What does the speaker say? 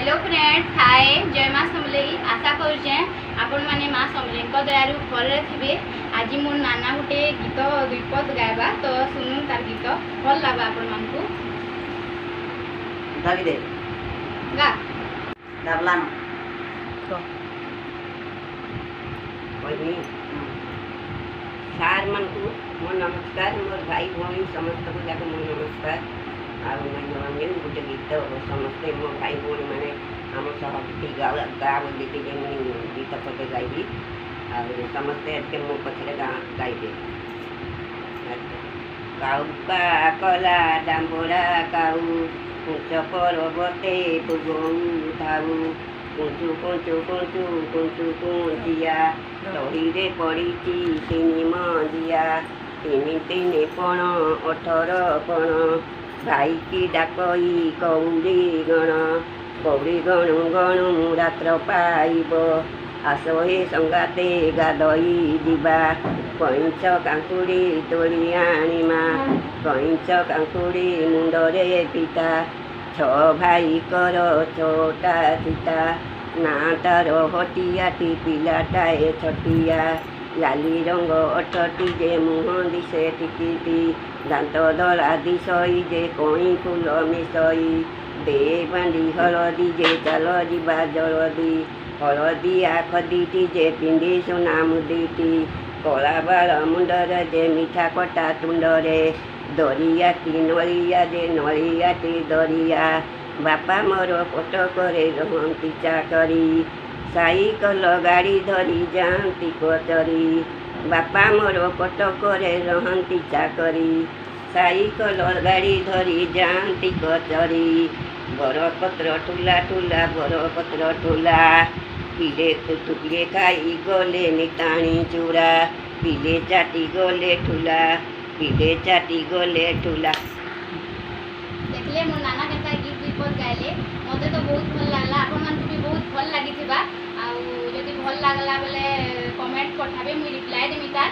Hello friends, हाय जय माँ समलेई। आशा करुचे आपण मैंने माँ समलेई दयारू भले थे। आज मो नाना गोटे गीत दुईपद गायबा तो सुनु तार गीत भल लगा आपण मानकू गा सार मन को मो नमस्कार, मोर भाई भाई समस्त को जाके मो नमस्कार। आंजन गोटे गीत समस्ते मो भाई भाई मैंने आम सहटी गाँव देखी गीत पटे गाइबी आ समस्ते आज मो पछे गाइबे। काउका कला डांबोरा काऊ कुंच पर्वते पुगऊ धाऊ कुंचु कुंचु कुंचु कुंचु कुंचिया तहीरे पड़ी तीन मजिया तीन तीन पण 18 पण भाई की डाकई कौड़ी गण गणु रात्र पाइब आस हे संगाते गाधई दिबा कईंच कांकुड़ी तोड़ी आनिमा कईंच कांकुड़ी मुंडरे पिता छ भाई कर छोटा सीता ना तार हटियाटी पिलाटाए छटिया लाली रंग अठटी जे मुह दिशे टिकिटी दांत दला दिशई जे कई फूल मिसई दे बांडी हलदी जे चाल जीवा जलदी हलदिया खदीटी जे पिंडी सुना मुदीटी कला बाल मुंडर जे मिठा कटा तुंडरे दरियाटी नलिया जे नलियाटी दरिया बापा मोर कटकरे रहंती चाकरी साइकल गाड़ी धरी जाती कचरी बापा मोर कटकरे रहंती चाकरी साइकल गाड़ी धरी जाती कचरी बरपत्र ठुला ठुला बरपत्र ठुला पिले टुकड़े खाई गले निताणी चूड़ा पिले चाटी गले ठुला पिले चाटी गले ठुला। देखले मो नाना केता गीत दुईपद गाइले मते तो बहुत भल लागला। आपण मान भी बहुत भल लागिथिबा। आ जदि भल लागला बेले कमेंट पठाबे, मुई रिप्लाई देमी तार।